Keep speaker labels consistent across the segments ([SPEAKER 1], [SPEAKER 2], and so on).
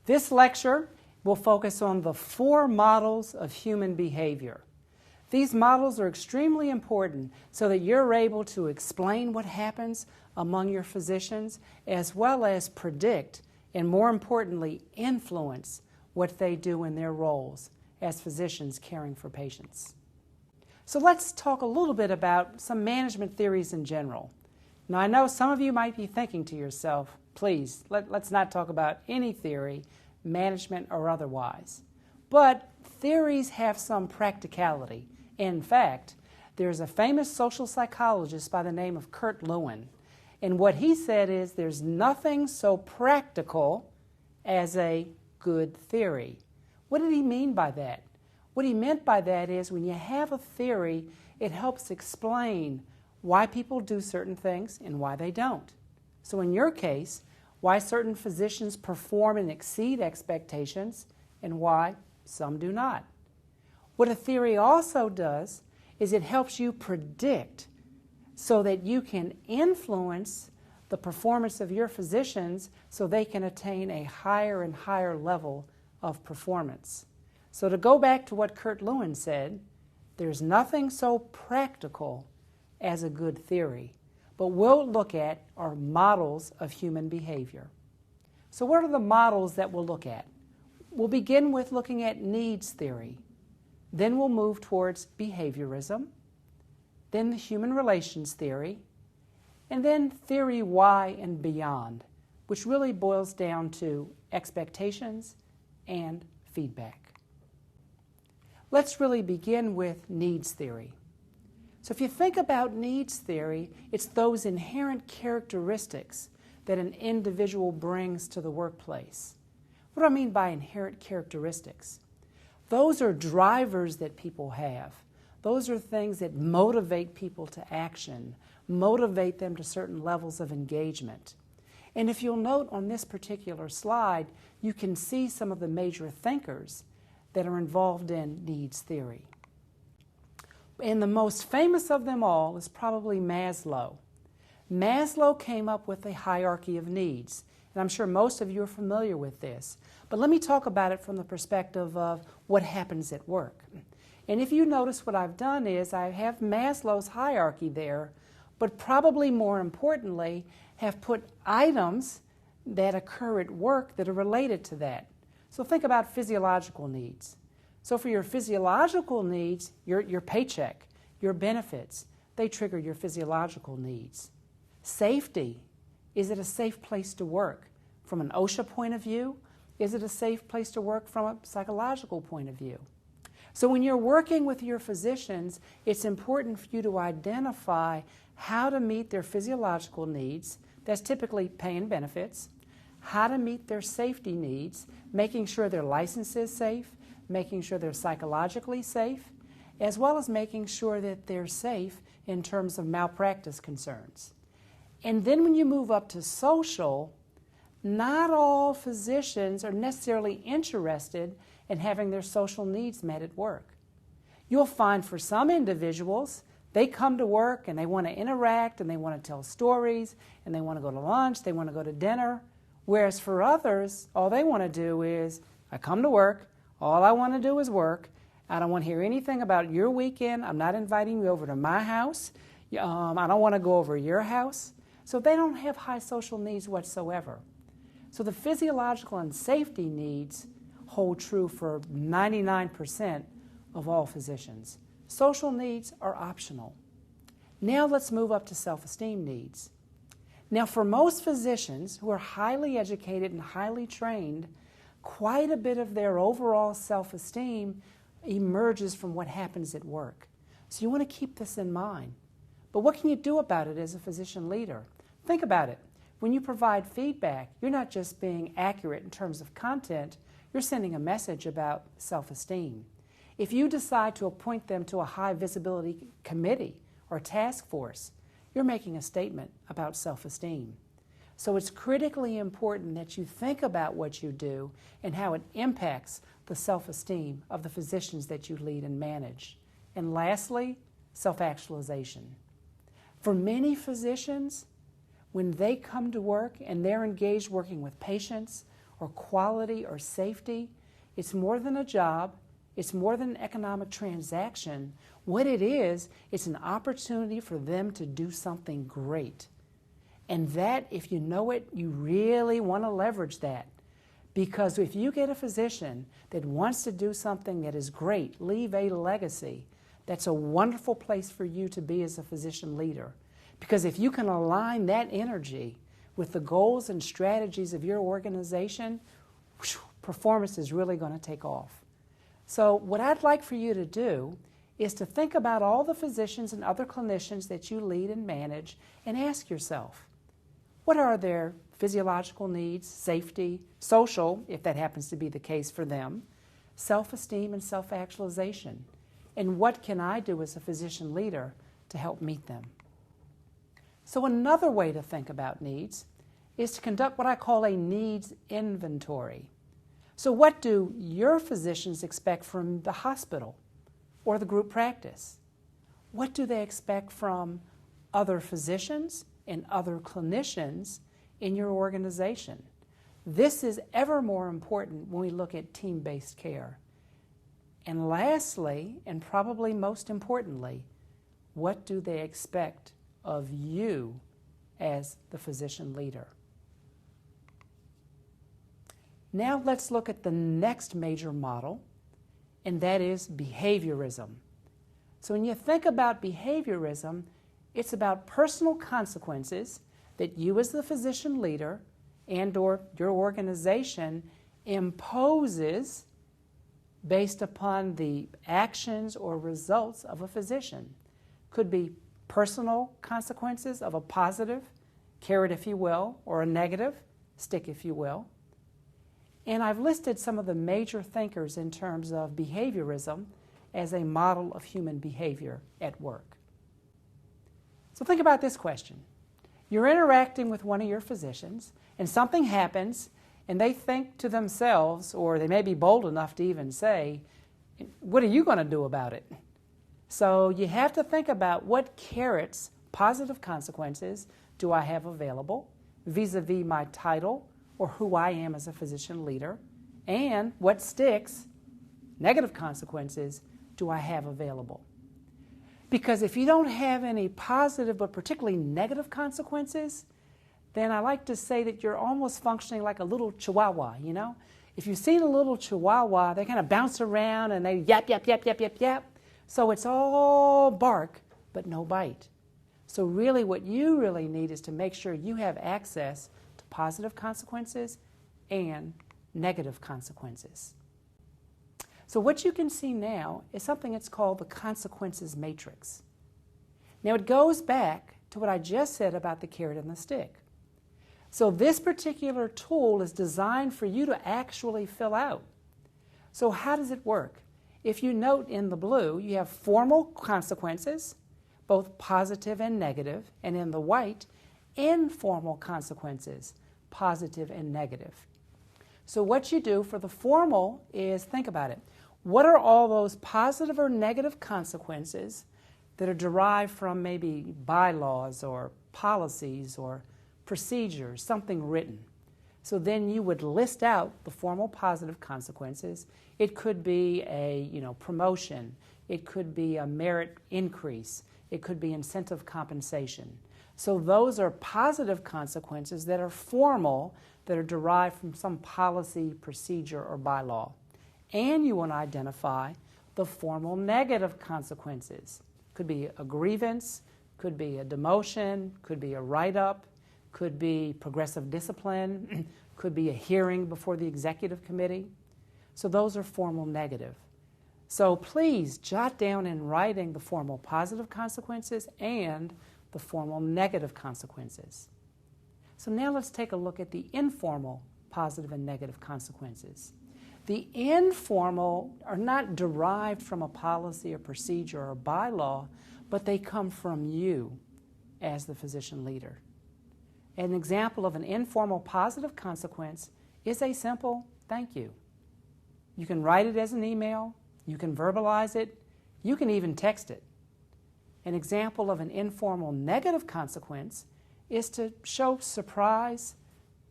[SPEAKER 1] This lecture will focus on the 4 models of human behavior. These models are extremely important so that you're able to explain what happens among your physicians, as well as predict and, more importantly, influence what they do in their roles as physicians caring for patients. So let's talk a little bit about some management theories in general. Now, I know some of you might be thinking to yourself, please, let's not talk about any theory, management or otherwise. But theories have some practicality. In fact, there's a famous social psychologist by the name of Kurt Lewin, and what he said is there's nothing so practical as a good theory. What did he mean by that? What he meant by that is when you have a theory, it helps explain why people do certain things and why they don't. So in your case, why certain physicians perform and exceed expectations and why some do not. What a theory also does is it helps you predict so that you can influence the performance of your physicians so they can attain a higher and higher level of performance. So to go back to what Kurt Lewin said, there's nothing so practical as a good theory, but we'll look at are models of human behavior. So what are the models that we'll look at? We'll begin with looking at needs theory. Then we'll move towards behaviorism, then the human relations theory, and then theory Y and beyond, which really boils down to expectations and feedback. Let's really begin with needs theory. So if you think about needs theory, it's those inherent characteristics that an individual brings to the workplace. What do I mean by inherent characteristics? Those are drivers that people have. Those are things that motivate people to action, motivate them to certain levels of engagement. And if you'll note on this particular slide, you can see some of the major thinkers that are involved in needs theory. And the most famous of them all is probably Maslow. Maslow came up with a hierarchy of needs, and I'm sure most of you are familiar with this. But let me talk about it from the perspective of what happens at work. And if you notice, what I've done is I have Maslow's hierarchy there, but probably more importantly, have put items that occur at work that are related to that. So think about physiological needs. So for your physiological needs, your paycheck, your benefits, they trigger your physiological needs. Safety. Is it a safe place to work? From an OSHA point of view, is it a safe place to work from a psychological point of view? So when you're working with your physicians, it's important for you to identify how to meet their physiological needs. That's typically pay and benefits. How to meet their safety needs, making sure their license is safe, making sure they're psychologically safe, as well as making sure that they're safe in terms of malpractice concerns. And then when you move up to social, not all physicians are necessarily interested in having their social needs met at work. You'll find for some individuals, they come to work and they want to interact and they want to tell stories and they want to go to lunch, they want to go to dinner. Whereas for others, all they want to do is, I come to work, all I want to do is work. I don't want to hear anything about your weekend. I'm not inviting you over to my house. I don't want to go over your house. So they don't have high social needs whatsoever. So the physiological and safety needs hold true for 99% of all physicians. Social needs are optional. Now let's move up to self-esteem needs. Now for most physicians who are highly educated and highly trained, quite a bit of their overall self-esteem emerges from what happens at work. So you want to keep this in mind. But what can you do about it as a physician leader? Think about it. When you provide feedback, you're not just being accurate in terms of content, you're sending a message about self-esteem. If you decide to appoint them to a high visibility committee or task force, you're making a statement about self-esteem. So it's critically important that you think about what you do and how it impacts the self-esteem of the physicians that you lead and manage. And lastly, self-actualization. For many physicians, when they come to work and they're engaged working with patients or quality or safety. It's more than a job. It's more than an economic transaction. What it is, it's an opportunity for them to do something great. And that, if you know it, you really want to leverage that. Because if you get a physician that wants to do something that is great, leave a legacy, that's a wonderful place for you to be as a physician leader. Because if you can align that energy with the goals and strategies of your organization, performance is really going to take off. So what I'd like for you to do is to think about all the physicians and other clinicians that you lead and manage and ask yourself, what are their physiological needs, safety, social, if that happens to be the case for them, self-esteem and self-actualization, and what can I do as a physician leader to help meet them? So another way to think about needs is to conduct what I call a needs inventory. So what do your physicians expect from the hospital or the group practice? What do they expect from other physicians and other clinicians in your organization? This is ever more important when we look at team-based care. And lastly, and probably most importantly, what do they expect of you as the physician leader? Now let's look at the next major model, and that is behaviorism. So when you think about behaviorism, it's about personal consequences that you as the physician leader and or your organization imposes based upon the actions or results of a physician. Could be personal consequences of a positive, carrot if you will, or a negative, stick if you will. And I've listed some of the major thinkers in terms of behaviorism as a model of human behavior at work. So think about this question. You're interacting with one of your physicians, and something happens, and they think to themselves, or they may be bold enough to even say, what are you going to do about it? So you have to think about what carrots, positive consequences, do I have available vis-a-vis my title or who I am as a physician leader, and what sticks, negative consequences, do I have available? Because if you don't have any positive but particularly negative consequences, then I like to say that you're almost functioning like a little chihuahua, you know? If you've seen a little chihuahua, they kind of bounce around and they yap, yap, yap, yap, yap, yap. So it's all bark but no bite. So really what you really need is to make sure you have access to positive consequences and negative consequences. So what you can see now is something that's called the consequences matrix. Now it goes back to what I just said about the carrot and the stick. So this particular tool is designed for you to actually fill out. So how does it work? If you note in the blue, you have formal consequences, both positive and negative, and in the white, informal consequences, positive and negative. So what you do for the formal is think about it. What are all those positive or negative consequences that are derived from maybe bylaws or policies or procedures, something written? So then you would list out the formal positive consequences. It could be a promotion. It could be a merit increase. It could be incentive compensation. So those are positive consequences that are formal, that are derived from some policy, procedure, or bylaw. And you want to identify the formal negative consequences. Could be a grievance, could be a demotion, could be a write-up, could be progressive discipline, could be a hearing before the executive committee. So those are formal negative. So please jot down in writing the formal positive consequences and the formal negative consequences. So now let's take a look at the informal positive and negative consequences. The informal are not derived from a policy or procedure or bylaw, but they come from you as the physician leader. An example of an informal positive consequence is a simple thank you. You can write it as an email, you can verbalize it, you can even text it. An example of an informal negative consequence is to show surprise,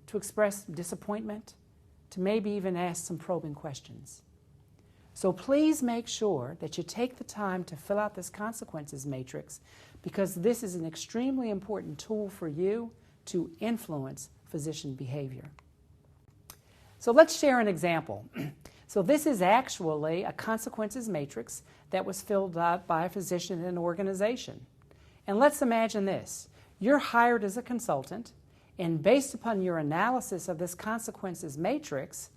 [SPEAKER 1] to express disappointment, to maybe even ask some probing questions. So please make sure that you take the time to fill out this consequences matrix, because this is an extremely important tool for you to influence physician behavior. So let's share an example. So this is actually a consequences matrix that was filled out by a physician in an organization. And let's imagine this. You're hired as a consultant, and based upon your analysis of this consequences matrix,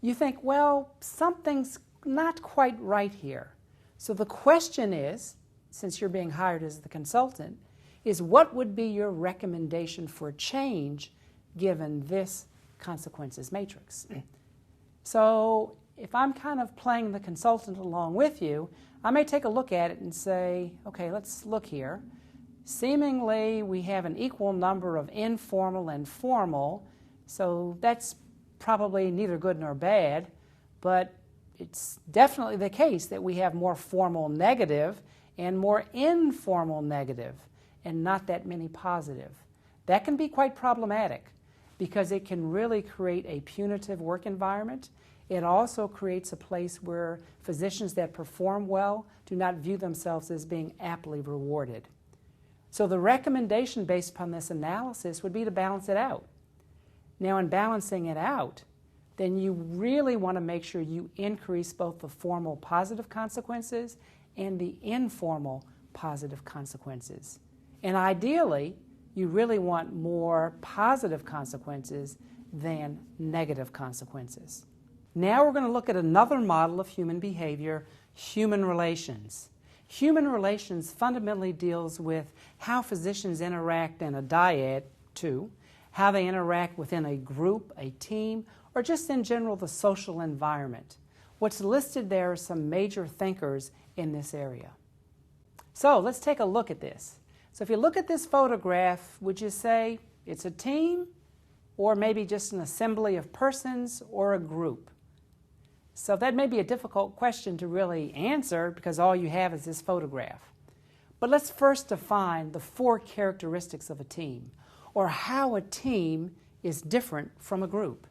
[SPEAKER 1] you think, well, something's not quite right here. So the question is, since you're being hired as the consultant, is what would be your recommendation for change given this consequences matrix? So if I'm kind of playing the consultant along with you, I may take a look at it and say, okay, let's look here. Seemingly we have an equal number of informal and formal, so that's probably neither good nor bad, but it's definitely the case that we have more formal negative and more informal negative, and not that many positive. That can be quite problematic because it can really create a punitive work environment. It also creates a place where physicians that perform well do not view themselves as being aptly rewarded. So the recommendation based upon this analysis would be to balance it out. Now, in balancing it out, then you really want to make sure you increase both the formal positive consequences and the informal positive consequences. And ideally, you really want more positive consequences than negative consequences. Now we're going to look at another model of human behavior, human relations. Human relations fundamentally deals with how physicians interact in a dyad, too, how they interact within a group, a team, or just in general the social environment. What's listed there are some major thinkers in this area. So let's take a look at this. So if you look at this photograph, would you say it's a team or maybe just an assembly of persons or a group? So that may be a difficult question to really answer because all you have is this photograph. But let's first define the 4 characteristics of a team, or how a team is different from a group.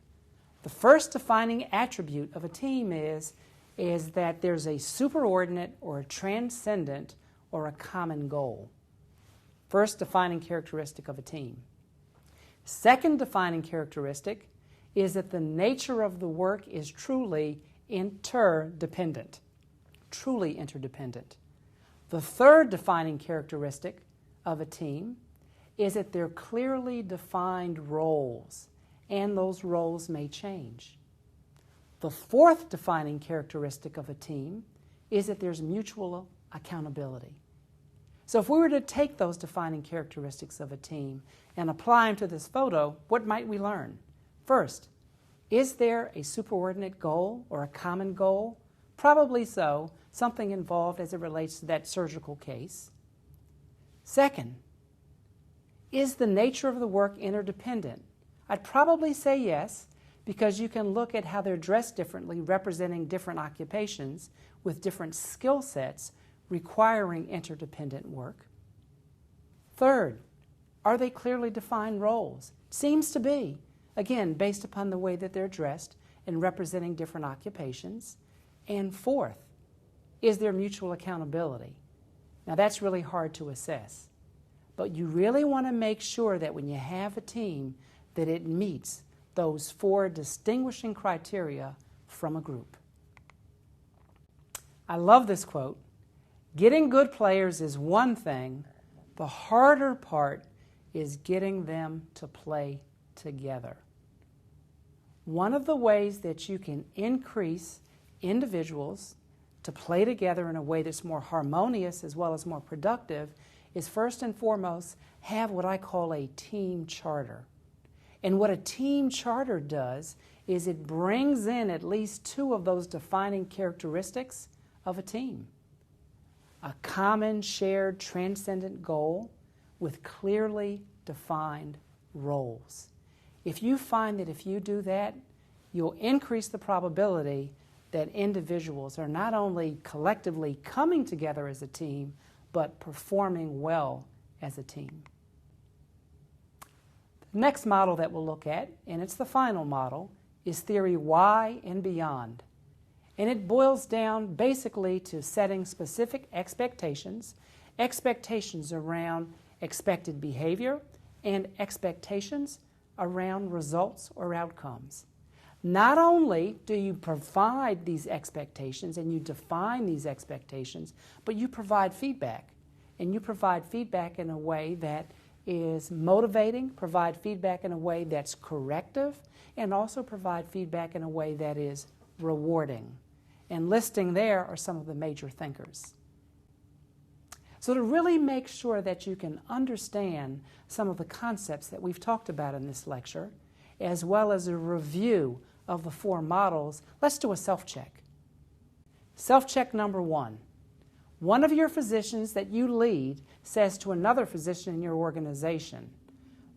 [SPEAKER 1] The first defining attribute of a team is that there's a superordinate or a transcendent or a common goal. First defining characteristic of a team. Second defining characteristic is that the nature of the work is truly interdependent. Truly interdependent. The third defining characteristic of a team is that they're clearly defined roles, and those roles may change. The fourth defining characteristic of a team is that there's mutual accountability. So if we were to take those defining characteristics of a team and apply them to this photo, what might we learn? First, is there a superordinate goal or a common goal? Probably so, something involved as it relates to that surgical case. Second, is the nature of the work interdependent? I'd probably say yes, because you can look at how they're dressed differently, representing different occupations with different skill sets requiring interdependent work. Third, are they clearly defined roles? Seems to be, again, based upon the way that they're dressed and representing different occupations. And fourth, is there mutual accountability? Now that's really hard to assess, but you really want to make sure that when you have a team that it meets those 4 distinguishing criteria from a group. I love this quote. Getting good players is one thing. The harder part is getting them to play together. One of the ways that you can increase individuals to play together in a way that's more harmonious as well as more productive is first and foremost have what I call a team charter. And what a team charter does is it brings in at least 2 of those defining characteristics of a team. A common, shared, transcendent goal with clearly defined roles. If you find that if you do that, you'll increase the probability that individuals are not only collectively coming together as a team, but performing well as a team. The next model that we'll look at, and it's the final model, is theory Y and beyond. And it boils down basically to setting specific expectations, expectations around expected behavior, and expectations around results or outcomes. Not only do you provide these expectations and you define these expectations, but you provide feedback. And you provide feedback in a way that is motivating, provide feedback in a way that's corrective, and also provide feedback in a way that is rewarding. And listing there are some of the major thinkers. So to really make sure that you can understand some of the concepts that we've talked about in this lecture, as well as a review of the 4 models, let's do a self-check. Self-check number 1. One of your physicians that you lead says to another physician in your organization,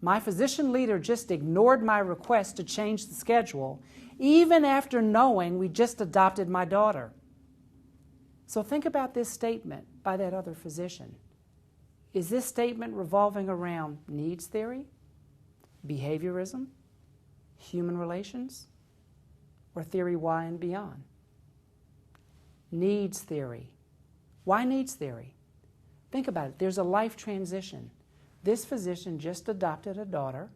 [SPEAKER 1] "My physician leader just ignored my request to change the schedule, even after knowing we just adopted my daughter." So think about this statement by that other physician. Is this statement revolving around needs theory, behaviorism, human relations, or theory Y and beyond? Needs theory. Why needs theory? Think about it. There's a life transition. This physician just adopted a daughter,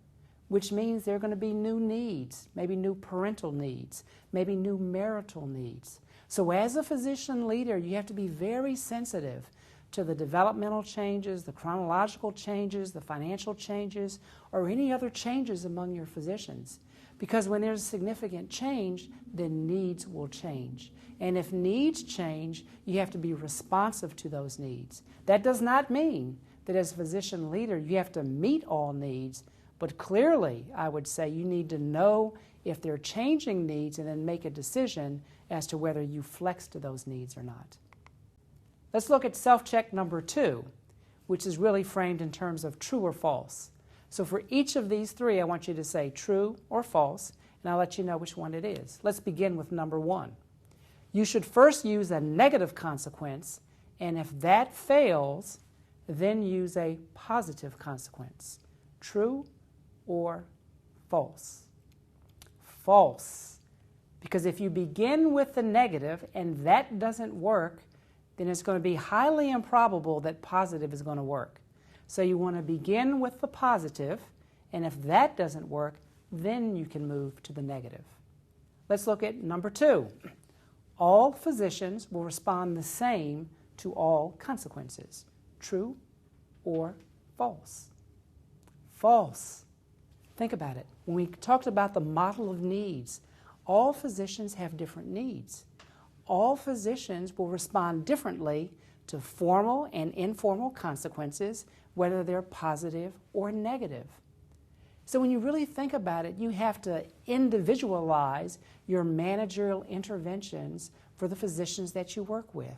[SPEAKER 1] which means there are going to be new needs, maybe new parental needs, maybe new marital needs. So as a physician leader, you have to be very sensitive to the developmental changes, the chronological changes, the financial changes, or any other changes among your physicians. Because when there's a significant change, then needs will change. And if needs change, you have to be responsive to those needs. That does not mean that as a physician leader, you have to meet all needs, but clearly, I would say you need to know if they're changing needs and then make a decision as to whether you flex to those needs or not. Let's look at self-check number 2, which is really framed in terms of true or false. So for each of these 3, I want you to say true or false, and I'll let you know which one it is. Let's begin with number 1. You should first use a negative consequence, and if that fails, then use a positive consequence. True or false? False. Because if you begin with the negative and that doesn't work, then it's going to be highly improbable that positive is going to work. So you want to begin with the positive, and if that doesn't work, then you can move to the negative. Let's look at number 2. All physicians will respond the same to all consequences. True or false? False. Think about it. When we talked about the model of needs, all physicians have different needs. All physicians will respond differently to formal and informal consequences, whether they're positive or negative. So when you really think about it, you have to individualize your managerial interventions for the physicians that you work with.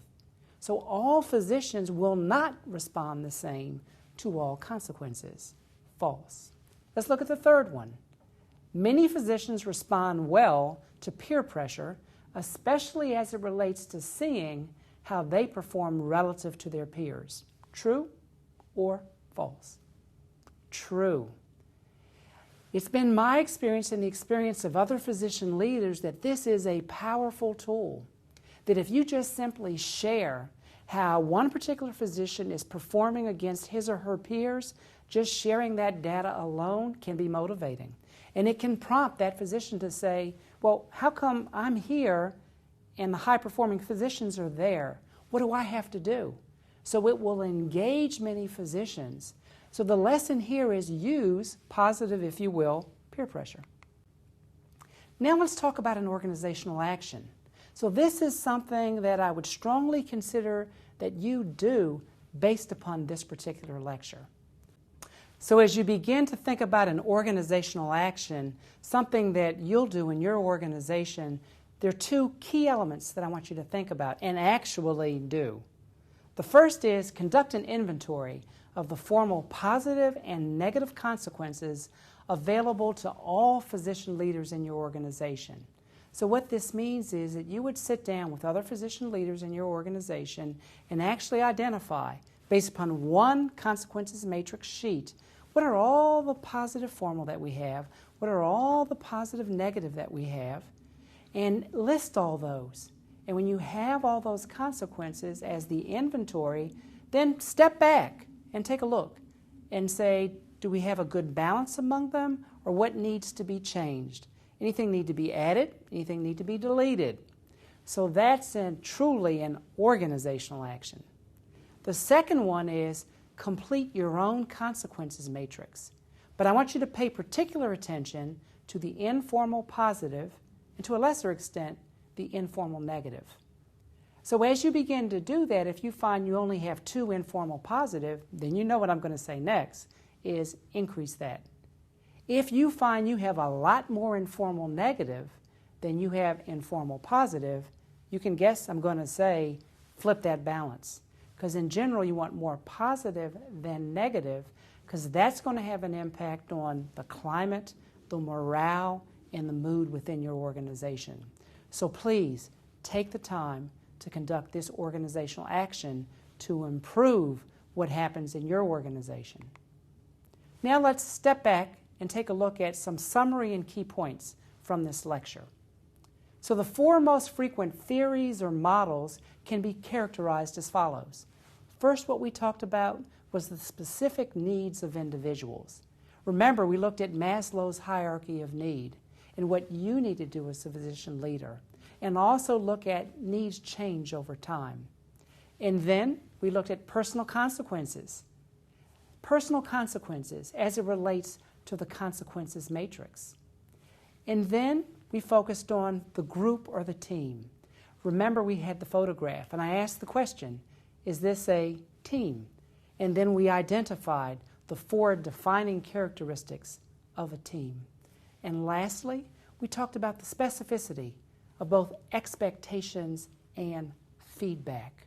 [SPEAKER 1] So all physicians will not respond the same to all consequences. False. Let's look at the third one. Many physicians respond well to peer pressure, especially as it relates to seeing how they perform relative to their peers. True or false? True. It's been my experience and the experience of other physician leaders that this is a powerful tool. That if you just simply share how one particular physician is performing against his or her peers, just sharing that data alone can be motivating. And it can prompt that physician to say, well, how come I'm here and the high-performing physicians are there? What do I have to do? So it will engage many physicians. So the lesson here is use positive, if you will, peer pressure. Now let's talk about an organizational action. So this is something that I would strongly consider that you do based upon this particular lecture. So as you begin to think about an organizational action, something that you'll do in your organization, there are 2 key elements that I want you to think about and actually do. The first is conduct an inventory of the formal positive and negative consequences available to all physician leaders in your organization. So what this means is that you would sit down with other physician leaders in your organization and actually identify, based upon one consequences matrix sheet, What are all the positive formal that we have? What are all the positive negative that we have? And list all those. And when you have all those consequences as the inventory, then step back and take a look and say, do we have a good balance among them, or what needs to be changed? Anything need to be added? Anything need to be deleted? So that's truly an organizational action. The second one is complete your own consequences matrix. But I want you to pay particular attention to the informal positive and to a lesser extent, the informal negative. So as you begin to do that, if you find you only have 2 informal positive, then you know what I'm going to say next is increase that. If you find you have a lot more informal negative than you have informal positive, you can guess I'm going to say flip that balance. Because in general, you want more positive than negative, because that's going to have an impact on the climate, the morale, and the mood within your organization. So please take the time to conduct this organizational action to improve what happens in your organization. Now let's step back and take a look at some summary and key points from this lecture. So the 4 most frequent theories or models can be characterized as follows. First, what we talked about was the specific needs of individuals. Remember, we looked at Maslow's hierarchy of need and what you need to do as a physician leader, and also look at needs change over time. And then we looked at personal consequences. Personal consequences as it relates to the consequences matrix. And then we focused on the group or the team. Remember, we had the photograph, and I asked the question, is this a team? And then we identified the 4 defining characteristics of a team. And lastly, we talked about the specificity of both expectations and feedback.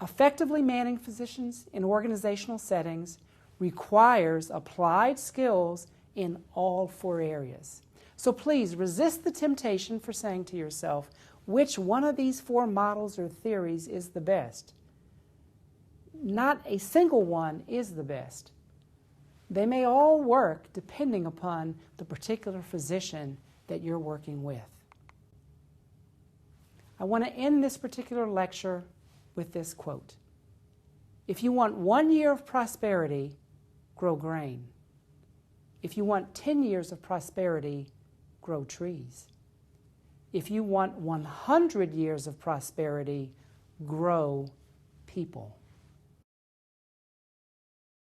[SPEAKER 1] Effectively managing physicians in organizational settings requires applied skills in all 4 areas. So please resist the temptation for saying to yourself, which one of these 4 models or theories is the best? Not a single one is the best. They may all work depending upon the particular physician that you're working with. I want to end this particular lecture with this quote. If you want 1 year of prosperity, grow grain. If you want 10 years of prosperity, grow trees. If you want 100 years of prosperity, grow people.